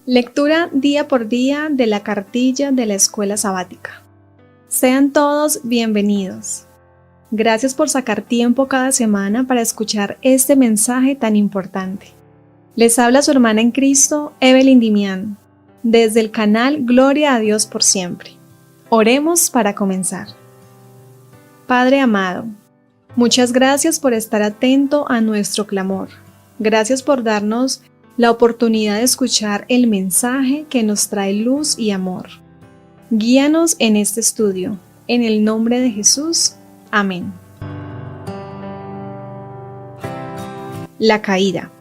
Lectura día por día de la cartilla de la escuela sabática. Sean todos bienvenidos. Gracias por sacar tiempo cada semana para escuchar este mensaje tan importante. Les habla su hermana en Cristo, Evelyn Dimián, desde el canal Gloria a Dios por siempre. Oremos para comenzar. Padre amado, muchas gracias por estar atento a nuestro clamor. Gracias por darnos la oportunidad de escuchar el mensaje que nos trae luz y amor. Guíanos en este estudio. En el nombre de Jesús. Amén. La caída.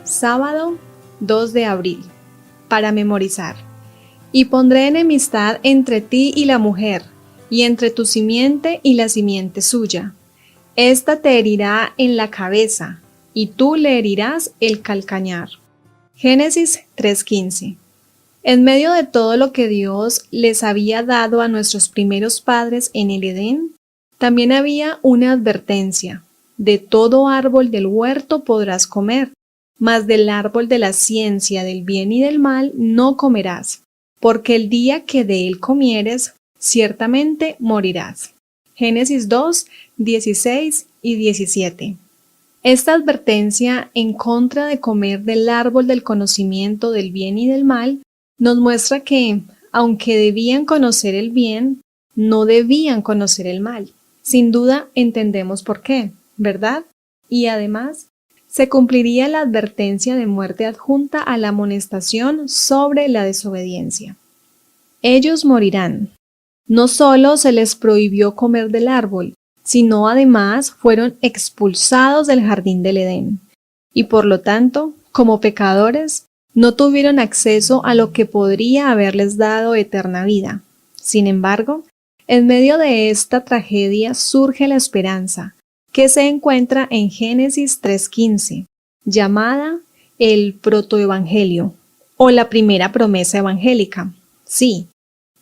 Sábado 2 de abril. Para memorizar. Y pondré enemistad entre ti y la mujer, y entre tu simiente y la simiente suya. Esta te herirá en la cabeza, y tú le herirás el calcañar. Génesis 3:15. En medio de todo lo que Dios les había dado a nuestros primeros padres en el Edén, también había una advertencia: de todo árbol del huerto podrás comer, mas del árbol de la ciencia del bien y del mal no comerás, porque el día que de él comieres, ciertamente morirás. Génesis 2:16 y 17. Esta advertencia en contra de comer del árbol del conocimiento del bien y del mal nos muestra que, aunque debían conocer el bien, no debían conocer el mal. Sin duda entendemos por qué, ¿verdad? Y además, se cumpliría la advertencia de muerte adjunta a la amonestación sobre la desobediencia. Ellos morirán. No solo se les prohibió comer del árbol, sino además fueron expulsados del jardín del Edén, y por lo tanto, como pecadores, no tuvieron acceso a lo que podría haberles dado eterna vida. Sin embargo, en medio de esta tragedia surge la esperanza, que se encuentra en Génesis 3:15, llamada el protoevangelio, o la primera promesa evangélica. Sí.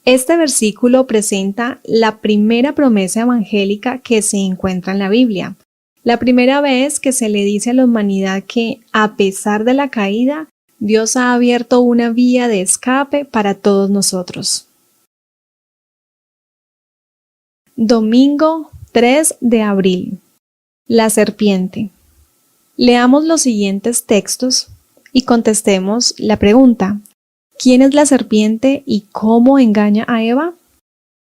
Este versículo presenta la primera promesa evangélica que se encuentra en la Biblia, la primera vez que se le dice a la humanidad que, a pesar de la caída, Dios ha abierto una vía de escape para todos nosotros. Domingo 3 de abril. La serpiente. Leamos los siguientes textos y contestemos la pregunta: ¿quién es la serpiente y cómo engaña a Eva?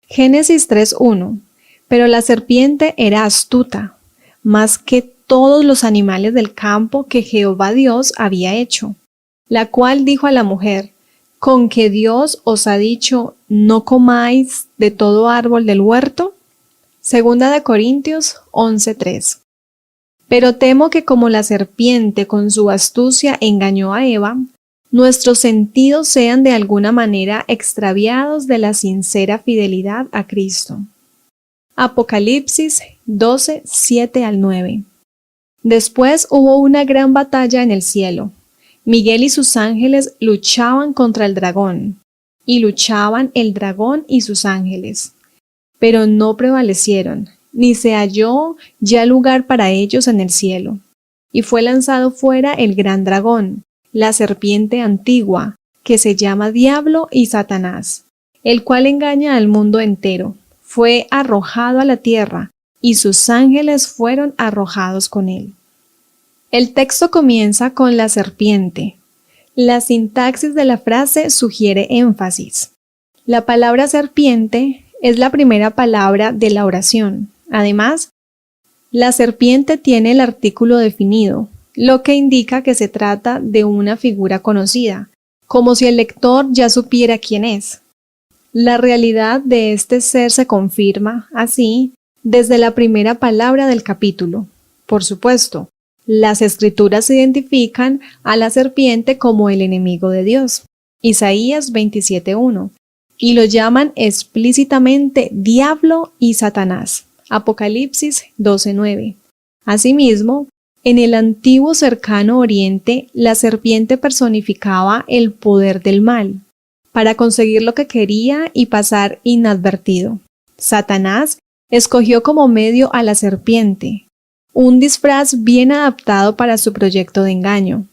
Génesis 3:1. Pero la serpiente era astuta, más que todos los animales del campo que Jehová Dios había hecho, la cual dijo a la mujer: ¿con que Dios os ha dicho, no comáis de todo árbol del huerto? Segunda de Corintios 11:3. Pero temo que como la serpiente con su astucia engañó a Eva, nuestros sentidos sean de alguna manera extraviados de la sincera fidelidad a Cristo. Apocalipsis 12:7-9. Después hubo una gran batalla en el cielo. Miguel y sus ángeles luchaban contra el dragón, y luchaban el dragón y sus ángeles, pero no prevalecieron, ni se halló ya lugar para ellos en el cielo. Y fue lanzado fuera el gran dragón, la serpiente antigua, que se llama Diablo y Satanás, el cual engaña al mundo entero. Fue arrojado a la tierra, y sus ángeles fueron arrojados con él. El texto comienza con la serpiente. La sintaxis de la frase sugiere énfasis. La palabra serpiente es la primera palabra de la oración. Además, la serpiente tiene el artículo definido, lo que indica que se trata de una figura conocida, como si el lector ya supiera quién es. La realidad de este ser se confirma, así, desde la primera palabra del capítulo. Por supuesto, las escrituras identifican a la serpiente como el enemigo de Dios, Isaías 27:1, y lo llaman explícitamente Diablo y Satanás, Apocalipsis 12:9. Asimismo, en el antiguo cercano Oriente, la serpiente personificaba el poder del mal, para conseguir lo que quería y pasar inadvertido. Satanás escogió como medio a la serpiente, un disfraz bien adaptado para su proyecto de engaño.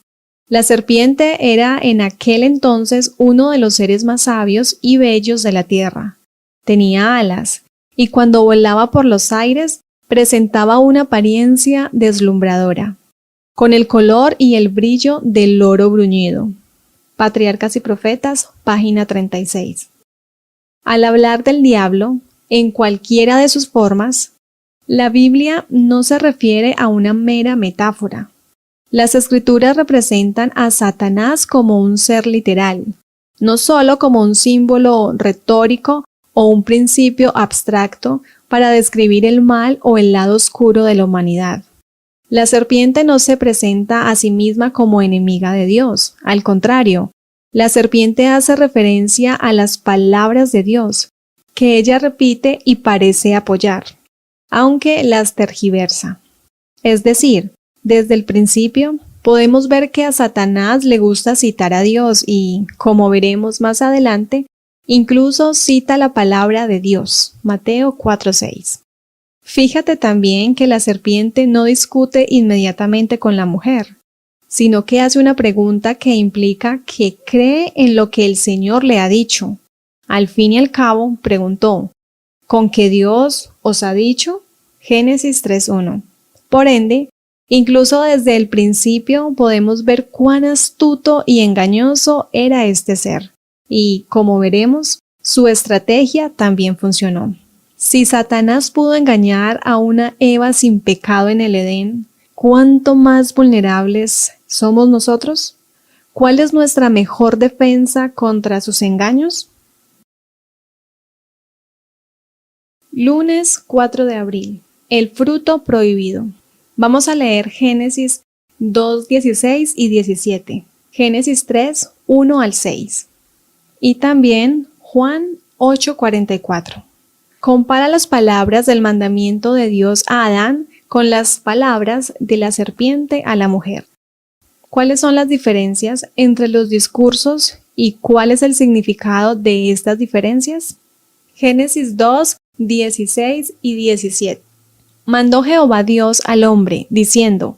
La serpiente era en aquel entonces uno de los seres más sabios y bellos de la tierra. Tenía alas, y cuando volaba por los aires, presentaba una apariencia deslumbradora, con el color y el brillo del oro bruñido. Patriarcas y Profetas, página 36. Al hablar del diablo, en cualquiera de sus formas, la Biblia no se refiere a una mera metáfora. Las Escrituras representan a Satanás como un ser literal, no solo como un símbolo retórico o un principio abstracto para describir el mal o el lado oscuro de la humanidad. La serpiente no se presenta a sí misma como enemiga de Dios, al contrario, la serpiente hace referencia a las palabras de Dios, que ella repite y parece apoyar, aunque las tergiversa. Es decir, desde el principio, podemos ver que a Satanás le gusta citar a Dios y, como veremos más adelante, incluso cita la palabra de Dios, Mateo 4:6. Fíjate también que la serpiente no discute inmediatamente con la mujer, sino que hace una pregunta que implica que cree en lo que el Señor le ha dicho. Al fin y al cabo, preguntó, ¿con qué Dios os ha dicho? Génesis 3:1. Por ende, incluso desde el principio podemos ver cuán astuto y engañoso era este ser, y, como veremos, su estrategia también funcionó. Si Satanás pudo engañar a una Eva sin pecado en el Edén, ¿cuánto más vulnerables somos nosotros? ¿Cuál es nuestra mejor defensa contra sus engaños? Lunes 4 de abril. El fruto prohibido. Vamos a leer Génesis 2:16 y 17, Génesis 3:1 al 6 y también Juan 8:44. Compara las palabras del mandamiento de Dios a Adán con las palabras de la serpiente a la mujer. ¿Cuáles son las diferencias entre los discursos y cuál es el significado de estas diferencias? Génesis 2:16 y 17. Mandó Jehová Dios al hombre, diciendo,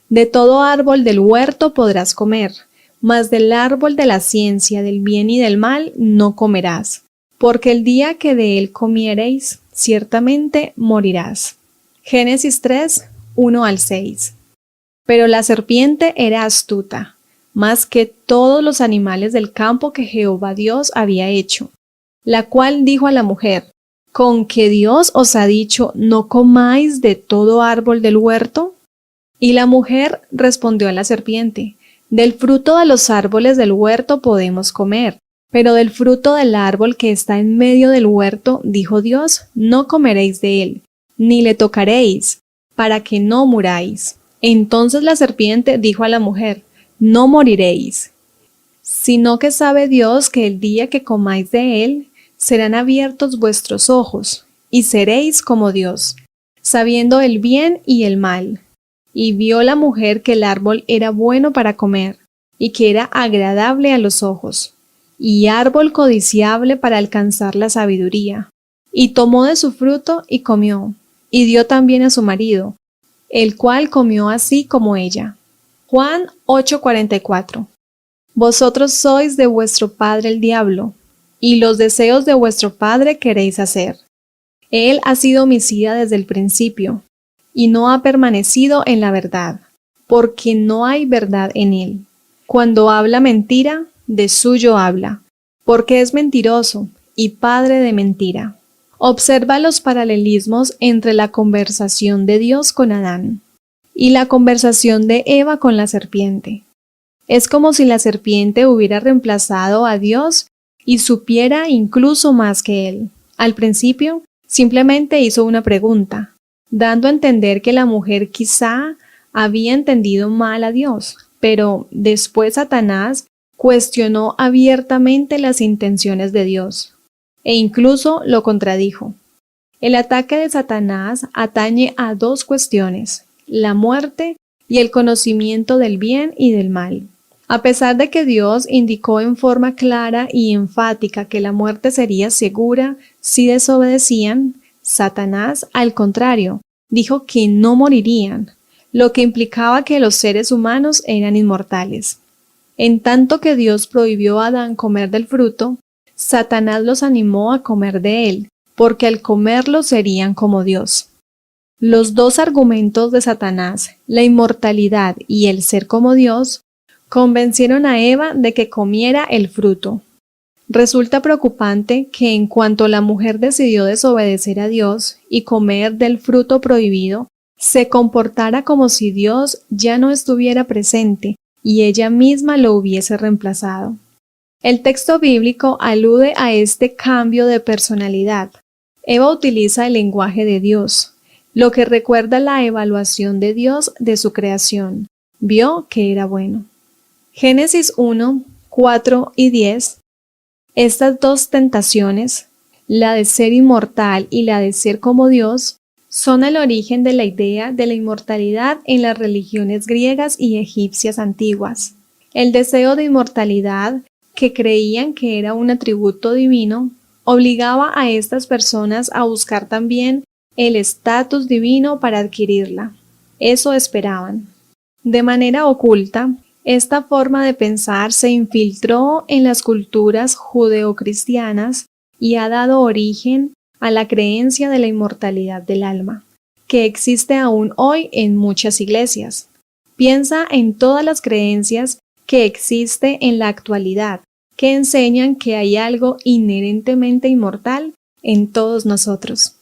de todo árbol del huerto podrás comer, mas del árbol de la ciencia del bien y del mal no comerás, porque el día que de él comiereis, ciertamente morirás. Génesis 3:1 al 6. Pero la serpiente era astuta, más que todos los animales del campo que Jehová Dios había hecho, la cual dijo a la mujer, ¿con que Dios os ha dicho, no comáis de todo árbol del huerto? Y la mujer respondió a la serpiente, del fruto de los árboles del huerto podemos comer, pero del fruto del árbol que está en medio del huerto, dijo Dios, no comeréis de él, ni le tocaréis, para que no muráis. Entonces la serpiente dijo a la mujer, no moriréis, sino que sabe Dios que el día que comáis de él, serán abiertos vuestros ojos, y seréis como Dios, sabiendo el bien y el mal. Y vio la mujer que el árbol era bueno para comer, y que era agradable a los ojos, y árbol codiciable para alcanzar la sabiduría. Y tomó de su fruto y comió, y dio también a su marido, el cual comió así como ella. Juan 8:44. Vosotros sois de vuestro padre el diablo, y los deseos de vuestro padre queréis hacer. Él ha sido homicida desde el principio, y no ha permanecido en la verdad, porque no hay verdad en él. Cuando habla mentira, de suyo habla, porque es mentiroso y padre de mentira. Observa los paralelismos entre la conversación de Dios con Adán y la conversación de Eva con la serpiente. Es como si la serpiente hubiera reemplazado a Dios y supiera incluso más que él. Al principio, simplemente hizo una pregunta, dando a entender que la mujer quizá había entendido mal a Dios, pero después Satanás cuestionó abiertamente las intenciones de Dios, e incluso lo contradijo. El ataque de Satanás atañe a dos cuestiones, la muerte y el conocimiento del bien y del mal. A pesar de que Dios indicó en forma clara y enfática que la muerte sería segura si desobedecían, Satanás, al contrario, dijo que no morirían, lo que implicaba que los seres humanos eran inmortales. En tanto que Dios prohibió a Adán comer del fruto, Satanás los animó a comer de él, porque al comerlo serían como Dios. Los dos argumentos de Satanás, la inmortalidad y el ser como Dios, convencieron a Eva de que comiera el fruto. Resulta preocupante que en cuanto la mujer decidió desobedecer a Dios y comer del fruto prohibido, se comportara como si Dios ya no estuviera presente y ella misma lo hubiese reemplazado. El texto bíblico alude a este cambio de personalidad. Eva utiliza el lenguaje de Dios, lo que recuerda la evaluación de Dios de su creación. Vio que era bueno. Génesis 1, 4 y 10. Estas dos tentaciones, la de ser inmortal y la de ser como Dios, son el origen de la idea de la inmortalidad en las religiones griegas y egipcias antiguas. El deseo de inmortalidad, que creían que era un atributo divino, obligaba a estas personas a buscar también el estatus divino para adquirirla. Eso esperaban. De manera oculta, esta forma de pensar se infiltró en las culturas judeocristianas y ha dado origen a la creencia de la inmortalidad del alma, que existe aún hoy en muchas iglesias. Piensa en todas las creencias que existe en la actualidad, que enseñan que hay algo inherentemente inmortal en todos nosotros.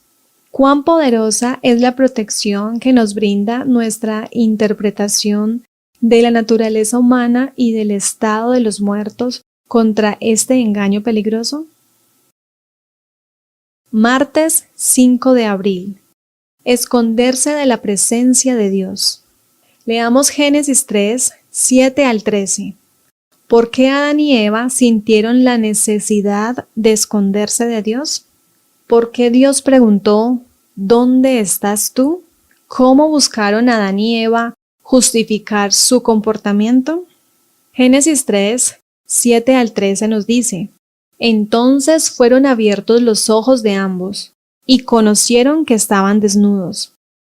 Cuán poderosa es la protección que nos brinda nuestra interpretación de la naturaleza humana y del estado de los muertos contra este engaño peligroso. Martes 5 de abril. Esconderse de la presencia de Dios. Leamos Génesis 3, 7 al 13. ¿Por qué Adán y Eva sintieron la necesidad de esconderse de Dios? ¿Por qué Dios preguntó, ¿dónde estás tú? ¿Cómo buscaron Adán y Eva justificar su comportamiento? Génesis 3, 7 al 13 nos dice, entonces fueron abiertos los ojos de ambos, y conocieron que estaban desnudos.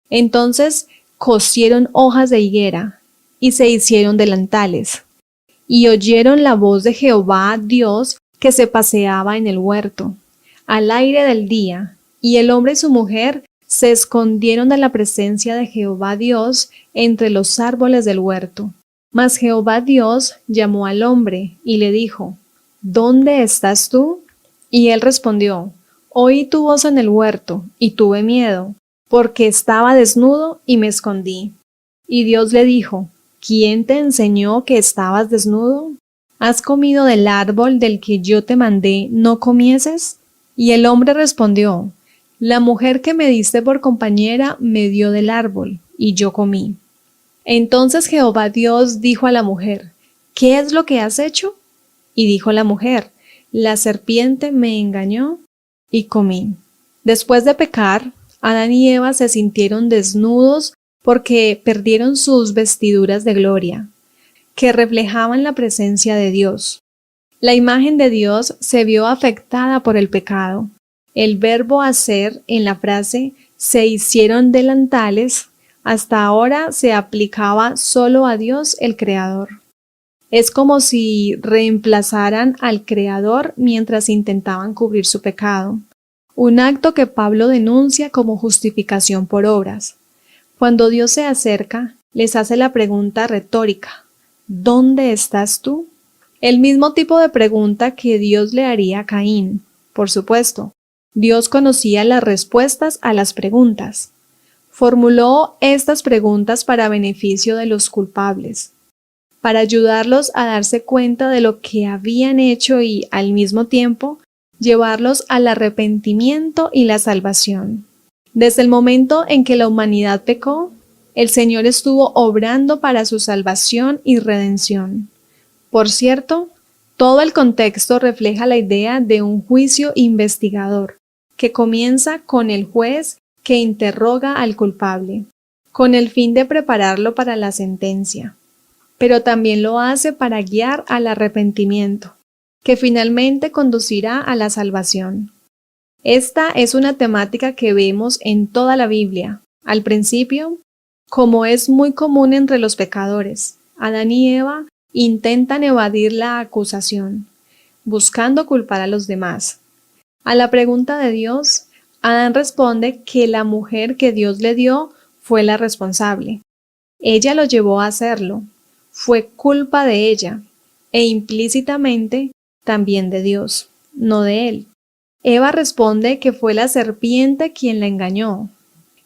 Entonces cosieron hojas de higuera, y se hicieron delantales. Y oyeron la voz de Jehová Dios que se paseaba en el huerto, al aire del día, y el hombre y su mujer se escondieron de la presencia de Jehová Dios entre los árboles del huerto. Mas Jehová Dios llamó al hombre y le dijo, ¿dónde estás tú? Y él respondió, oí tu voz en el huerto, y tuve miedo, porque estaba desnudo y me escondí. Y Dios le dijo, ¿quién te enseñó que estabas desnudo? ¿Has comido del árbol del que yo te mandé no comieses? Y el hombre respondió, la mujer que me diste por compañera me dio del árbol, y yo comí. Entonces Jehová Dios dijo a la mujer, ¿qué es lo que has hecho? Y dijo la mujer, la serpiente me engañó y comí. Después de pecar, Adán y Eva se sintieron desnudos porque perdieron sus vestiduras de gloria, que reflejaban la presencia de Dios. La imagen de Dios se vio afectada por el pecado. El verbo hacer en la frase se hicieron delantales hasta ahora se aplicaba solo a Dios el Creador. Es como si reemplazaran al Creador mientras intentaban cubrir su pecado, un acto que Pablo denuncia como justificación por obras. Cuando Dios se acerca, les hace la pregunta retórica, ¿dónde estás tú? El mismo tipo de pregunta que Dios le haría a Caín. Por supuesto, Dios conocía las respuestas a las preguntas. Formuló estas preguntas para beneficio de los culpables, para ayudarlos a darse cuenta de lo que habían hecho y, al mismo tiempo, llevarlos al arrepentimiento y la salvación. Desde el momento en que la humanidad pecó, el Señor estuvo obrando para su salvación y redención. Por cierto, todo el contexto refleja la idea de un juicio investigador, que comienza con el juez que interroga al culpable, con el fin de prepararlo para la sentencia, pero también lo hace para guiar al arrepentimiento, que finalmente conducirá a la salvación. Esta es una temática que vemos en toda la Biblia. Al principio, como es muy común entre los pecadores, Adán y Eva Intentan evadir la acusación, buscando culpar a los demás. A la pregunta de Dios, Adán responde que la mujer que Dios le dio fue la responsable. Ella lo llevó a hacerlo. Fue culpa de ella, e implícitamente también de Dios, no de él. Eva responde que fue la serpiente quien la engañó.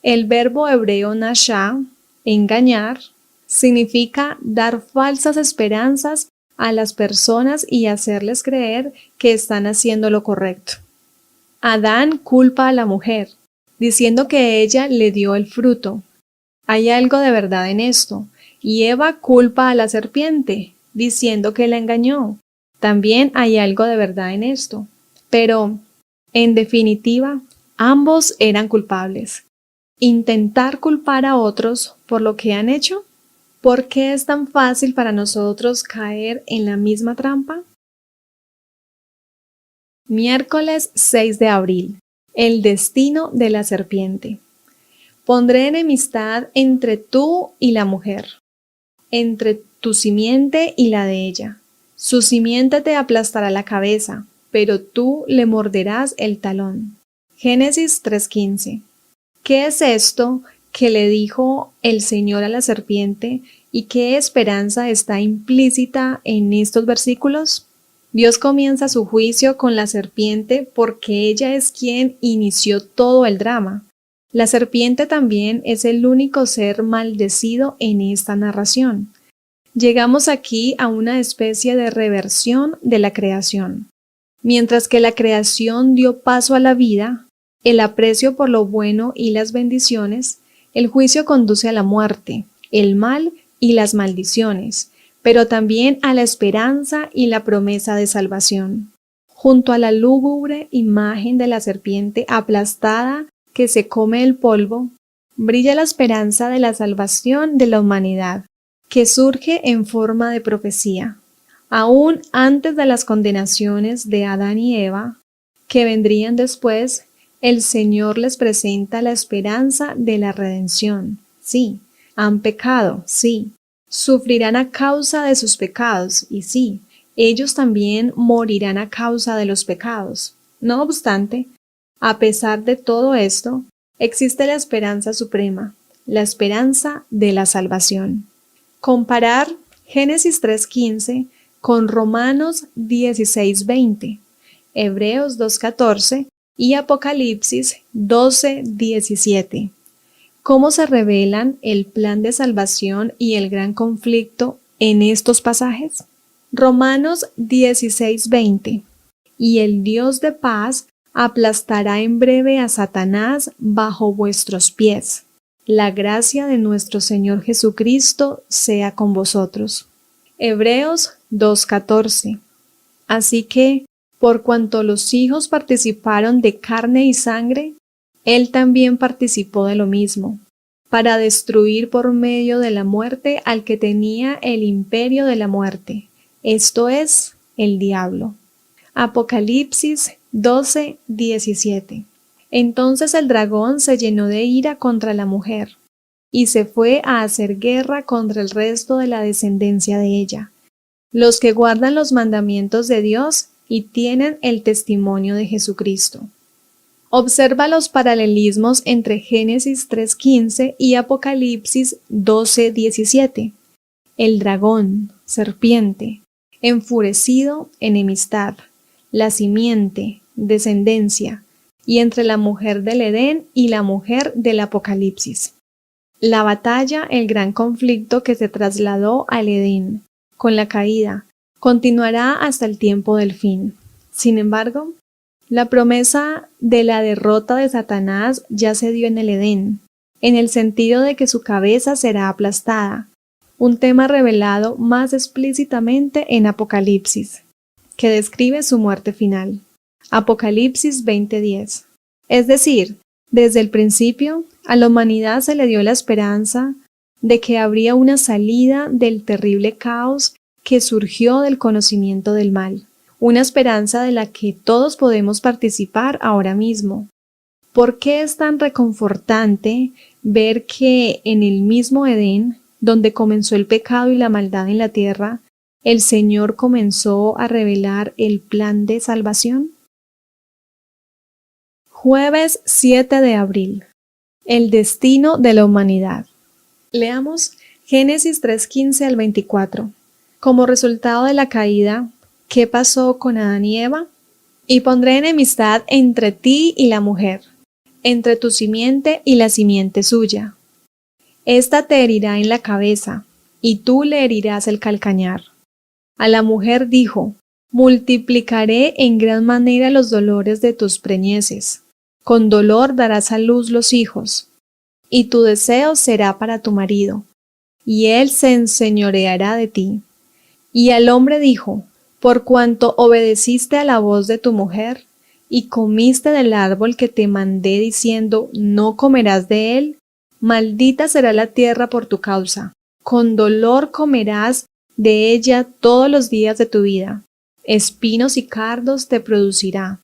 El verbo hebreo nashá, engañar, significa dar falsas esperanzas a las personas y hacerles creer que están haciendo lo correcto. Adán culpa a la mujer, diciendo que ella le dio el fruto. Hay algo de verdad en esto. Y Eva culpa a la serpiente, diciendo que la engañó. También hay algo de verdad en esto. Pero, en definitiva, ambos eran culpables. Intentar culpar a otros por lo que han hecho. ¿Por qué es tan fácil para nosotros caer en la misma trampa? Miércoles 6 de abril. El destino de la serpiente. Pondré enemistad entre tú y la mujer, entre tu simiente y la de ella. Su simiente te aplastará la cabeza, pero tú le morderás el talón. Génesis 3:15. ¿Qué es esto que le dijo el Señor a la serpiente y qué esperanza está implícita en estos versículos? Dios comienza su juicio con la serpiente porque ella es quien inició todo el drama. La serpiente también es el único ser maldecido en esta narración. Llegamos aquí a una especie de reversión de la creación. Mientras que la creación dio paso a la vida, el aprecio por lo bueno y las bendiciones, el juicio conduce a la muerte, el mal y las maldiciones, pero también a la esperanza y la promesa de salvación. Junto a la lúgubre imagen de la serpiente aplastada que se come el polvo, brilla la esperanza de la salvación de la humanidad, que surge en forma de profecía. Aún antes de las condenaciones de Adán y Eva, que vendrían después, el Señor les presenta la esperanza de la redención. Sí, han pecado, sí. Sufrirán a causa de sus pecados, y sí, ellos también morirán a causa de los pecados. No obstante, a pesar de todo esto, existe la esperanza suprema, la esperanza de la salvación. Comparar Génesis 3:15 con Romanos 16:20, Hebreos 2:14 y Apocalipsis 12:17. ¿Cómo se revelan el plan de salvación y el gran conflicto en estos pasajes? Romanos 16:20. Y el Dios de paz aplastará en breve a Satanás bajo vuestros pies. La gracia de nuestro Señor Jesucristo sea con vosotros. Hebreos 2:14. Así que, por cuanto los hijos participaron de carne y sangre, Él también participó de lo mismo, para destruir por medio de la muerte al que tenía el imperio de la muerte, esto es, el diablo. Apocalipsis 12:17. Entonces el dragón se llenó de ira contra la mujer, y se fue a hacer guerra contra el resto de la descendencia de ella, los que guardan los mandamientos de Dios y tienen el testimonio de Jesucristo. Observa los paralelismos entre Génesis 3:15 y Apocalipsis 12:17. El dragón, serpiente, enfurecido, enemistad, la simiente, descendencia, y entre la mujer del Edén y la mujer del Apocalipsis. La batalla, el gran conflicto que se trasladó al Edén, con la caída, continuará hasta el tiempo del fin. Sin embargo, la promesa de la derrota de Satanás ya se dio en el Edén, en el sentido de que su cabeza será aplastada, un tema revelado más explícitamente en Apocalipsis, que describe su muerte final. Apocalipsis 20:10. Es decir, desde el principio, a la humanidad se le dio la esperanza de que habría una salida del terrible caos que surgió del conocimiento del mal, una esperanza de la que todos podemos participar ahora mismo. ¿Por qué es tan reconfortante ver que en el mismo Edén, donde comenzó el pecado y la maldad en la tierra, el Señor comenzó a revelar el plan de salvación? Jueves 7 de abril. El destino de la humanidad. Leamos Génesis 3:15 al 24. Como resultado de la caída, ¿qué pasó con Adán y Eva? Y pondré enemistad entre ti y la mujer, entre tu simiente y la simiente suya. Esta te herirá en la cabeza, y tú le herirás el calcañar. A la mujer dijo: multiplicaré en gran manera los dolores de tus preñeces. Con dolor darás a luz los hijos, y tu deseo será para tu marido, y él se enseñoreará de ti. Y al hombre dijo: por cuanto obedeciste a la voz de tu mujer, y comiste del árbol que te mandé diciendo: no comerás de él, maldita será la tierra por tu causa. Con dolor comerás de ella todos los días de tu vida. Espinos y cardos te producirá,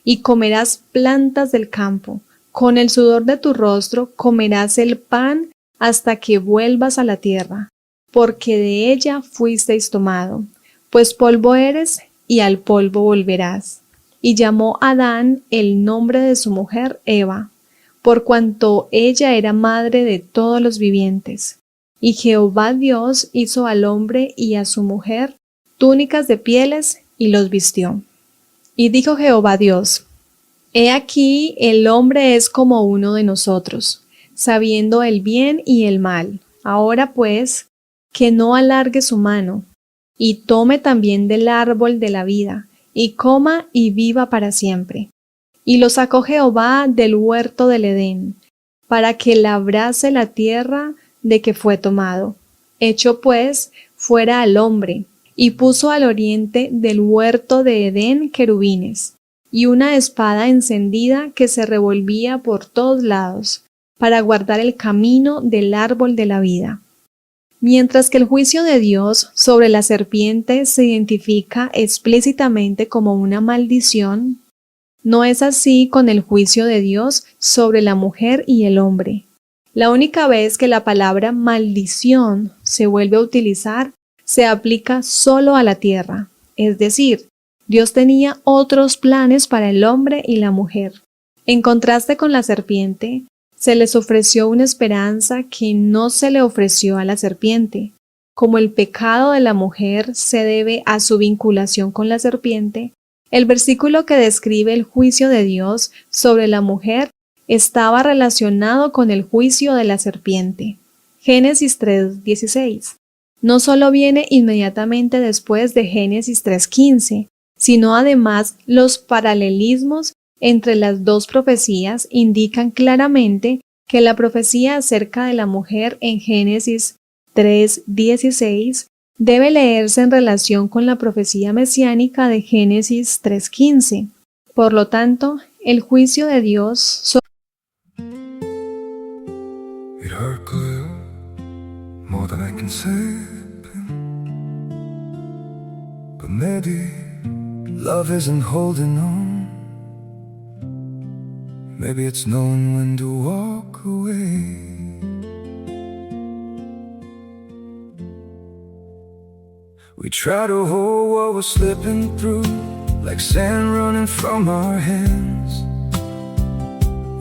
y comerás plantas del campo. Con el sudor de tu rostro comerás el pan hasta que vuelvas a la tierra, porque de ella fuisteis tomado, pues polvo eres y al polvo volverás. Y llamó Adán el nombre de su mujer Eva, por cuanto ella era madre de todos los vivientes. Y Jehová Dios hizo al hombre y a su mujer túnicas de pieles y los vistió. Y dijo Jehová Dios: he aquí el hombre es como uno de nosotros, sabiendo el bien y el mal. Ahora pues, que no alargue su mano, y tome también del árbol de la vida, y coma y viva para siempre. Y lo sacó Jehová del huerto del Edén, para que labrase la tierra de que fue tomado. Echó pues fuera al hombre, y puso al oriente del huerto de Edén querubines, y una espada encendida que se revolvía por todos lados, para guardar el camino del árbol de la vida. Mientras que el juicio de Dios sobre la serpiente se identifica explícitamente como una maldición, no es así con el juicio de Dios sobre la mujer y el hombre. La única vez que la palabra maldición se vuelve a utilizar se aplica solo a la tierra, es decir, Dios tenía otros planes para el hombre y la mujer. En contraste con la serpiente, se les ofreció una esperanza que no se le ofreció a la serpiente. Como el pecado de la mujer se debe a su vinculación con la serpiente, el versículo que describe el juicio de Dios sobre la mujer estaba relacionado con el juicio de la serpiente. Génesis 3:16. No solo viene inmediatamente después de Génesis 3:15, sino además los paralelismos entre las dos profecías indican claramente que la profecía acerca de la mujer en Génesis 3:16 debe leerse en relación con la profecía mesiánica de Génesis 3:15. Por lo tanto, el juicio de Dios sobre It hurt good, more than I can say, but maybe love isn't holding on. Maybe it's knowing when to walk away. We try to hold what we're slipping through, like sand running from our hands.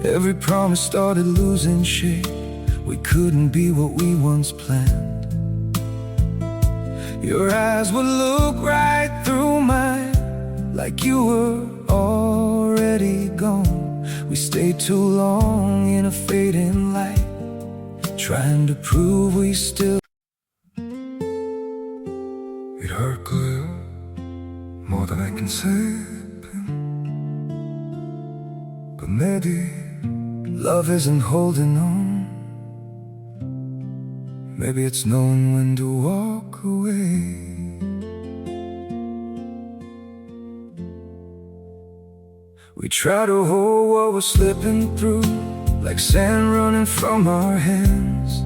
Every promise started losing shape. We couldn't be what we once planned. Your eyes would look right through mine, like you were already gone. We stayed too long in a fading light, trying to prove we still. It hurt good, more than I can say, but maybe love isn't holding on. Maybe it's knowing when to walk away. We try to hold what we're slipping through, like sand running from our hands.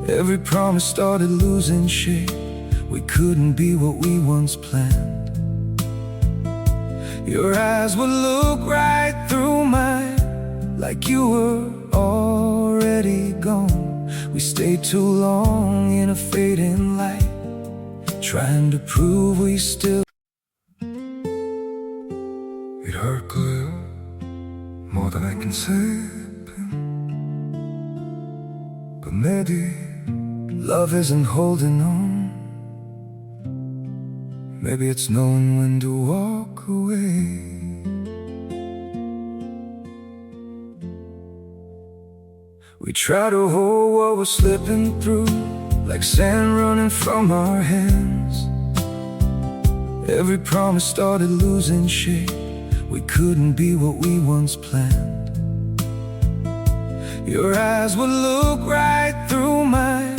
Every promise started losing shape. We couldn't be what we once planned. Your eyes would look right through mine, like you were already gone. We stayed too long in a fading light, trying to prove we still. It hurt clear, more than I can say. But maybe love isn't holding on. Maybe it's knowing when to walk away. We try to hold what we're slipping through, like sand running from our hands. Every promise started losing shape. We couldn't be what we once planned. Your eyes would look right through mine,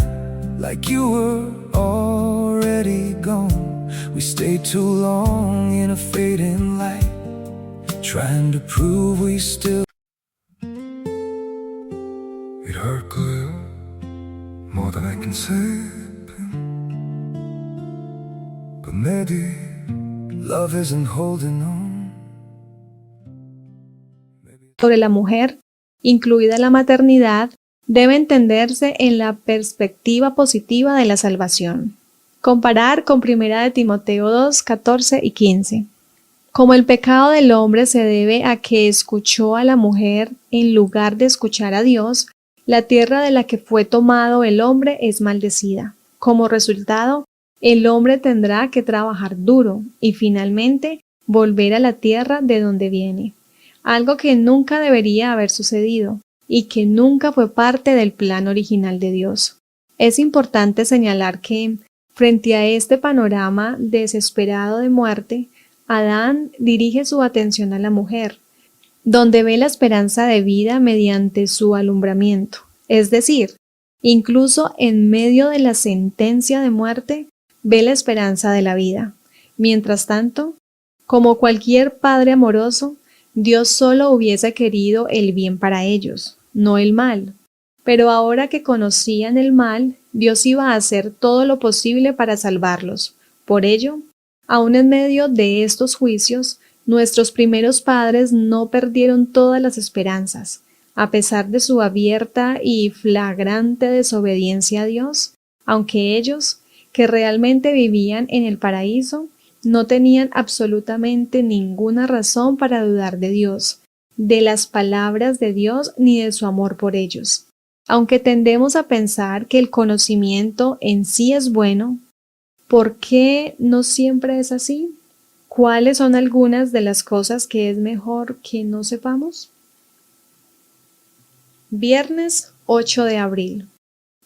like you were already gone. We stayed too long in a fading light, trying to prove we still. It hurt clear, more than I can say. But maybe love isn't holding on. Sobre la mujer, incluida la maternidad, debe entenderse en la perspectiva positiva de la salvación. Comparar con 1 de Timoteo 2, 14 y 15. Como el pecado del hombre se debe a que escuchó a la mujer en lugar de escuchar a Dios, la tierra de la que fue tomado el hombre es maldecida. Como resultado, el hombre tendrá que trabajar duro y finalmente volver a la tierra de donde viene. Algo que nunca debería haber sucedido y que nunca fue parte del plan original de Dios. Es importante señalar que, frente a este panorama desesperado de muerte, Adán dirige su atención a la mujer, donde ve la esperanza de vida mediante su alumbramiento. Es decir, incluso en medio de la sentencia de muerte, ve la esperanza de la vida. Mientras tanto, como cualquier padre amoroso, Dios solo hubiese querido el bien para ellos, no el mal. Pero ahora que conocían el mal, Dios iba a hacer todo lo posible para salvarlos. Por ello, aun en medio de estos juicios, nuestros primeros padres no perdieron todas las esperanzas. A pesar de su abierta y flagrante desobediencia a Dios, aunque ellos, que realmente vivían en el paraíso, no tenían absolutamente ninguna razón para dudar de Dios, de las palabras de Dios ni de su amor por ellos. Aunque tendemos a pensar que el conocimiento en sí es bueno, ¿por qué no siempre es así? ¿Cuáles son algunas de las cosas que es mejor que no sepamos? Viernes 8 de abril.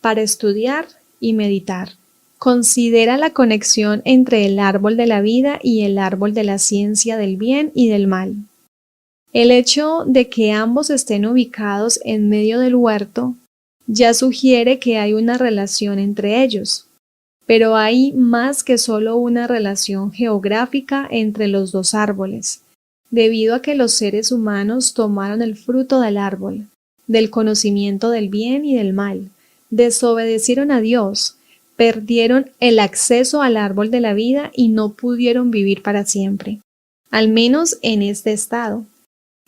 Para estudiar y meditar. Considera la conexión entre el árbol de la vida y el árbol de la ciencia del bien y del mal. El hecho de que ambos estén ubicados en medio del huerto ya sugiere que hay una relación entre ellos, pero hay más que solo una relación geográfica entre los dos árboles, debido a que los seres humanos tomaron el fruto del árbol, del conocimiento del bien y del mal, desobedecieron a Dios, perdieron el acceso al árbol de la vida y no pudieron vivir para siempre, al menos en este estado.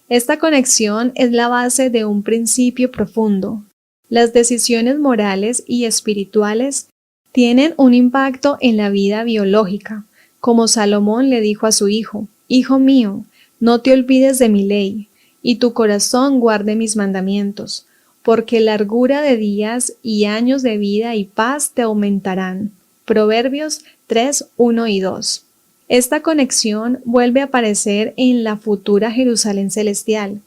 Esta conexión es la base de un principio profundo. Las decisiones morales y espirituales tienen un impacto en la vida biológica, como Salomón le dijo a su hijo: «Hijo mío, no te olvides de mi ley, y tu corazón guarde mis mandamientos, porque largura de días y años de vida y paz te aumentarán». Proverbios 3, 1 y 2. Esta conexión vuelve a aparecer en la futura Jerusalén celestial,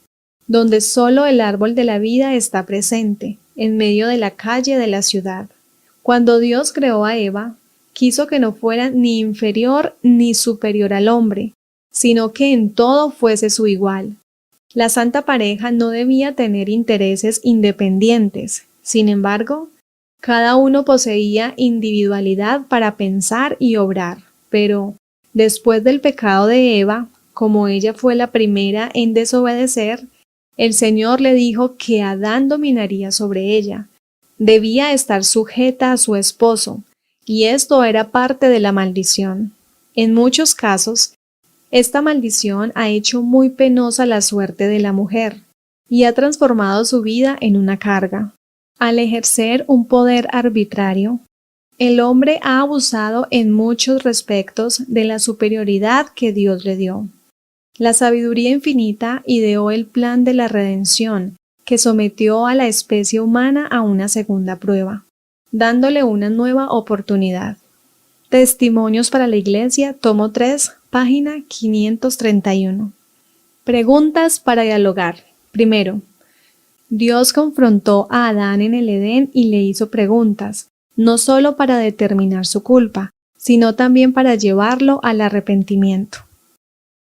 donde solo el árbol de la vida está presente, en medio de la calle de la ciudad. Cuando Dios creó a Eva, quiso que no fuera ni inferior ni superior al hombre, sino que en todo fuese su igual. La santa pareja no debía tener intereses independientes. Sin embargo, cada uno poseía individualidad para pensar y obrar. Pero, después del pecado de Eva, como ella fue la primera en desobedecer, el Señor le dijo que Adán dominaría sobre ella. Debía estar sujeta a su esposo, y esto era parte de la maldición. En muchos casos, esta maldición ha hecho muy penosa la suerte de la mujer y ha transformado su vida en una carga. Al ejercer un poder arbitrario, El hombre ha abusado en muchos respectos de la superioridad que Dios le dio. La sabiduría infinita ideó el plan de la redención, que sometió a la especie humana a una segunda prueba, dándole una nueva oportunidad. Testimonios para la Iglesia, tomo 3, página 531. Preguntas para dialogar. Primero, Dios confrontó a Adán en el Edén y le hizo preguntas, no solo para determinar su culpa, sino también para llevarlo al arrepentimiento.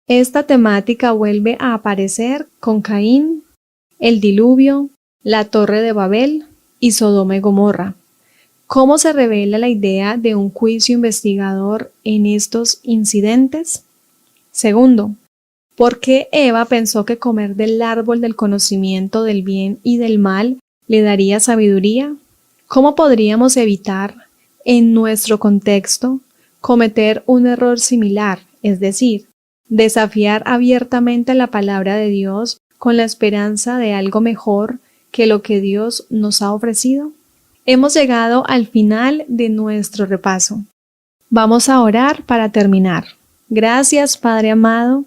Esta temática vuelve a aparecer con Caín, el diluvio, la Torre de Babel y Sodoma y Gomorra. ¿Cómo se revela la idea de un juicio investigador en estos incidentes? Segundo, ¿por qué Eva pensó que comer del árbol del conocimiento del bien y del mal le daría sabiduría? ¿Cómo podríamos evitar, en nuestro contexto, cometer un error similar, es decir, desafiar abiertamente la palabra de Dios con la esperanza de algo mejor que lo que Dios nos ha ofrecido? Hemos llegado al final de nuestro repaso. Vamos a orar para terminar. Gracias, Padre amado,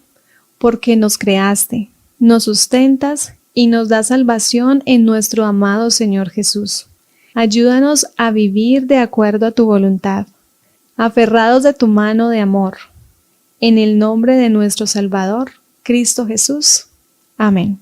porque nos creaste, nos sustentas y nos das salvación en nuestro amado Señor Jesús. Ayúdanos a vivir de acuerdo a tu voluntad, aferrados de tu mano de amor. En el nombre de nuestro Salvador, Cristo Jesús. Amén.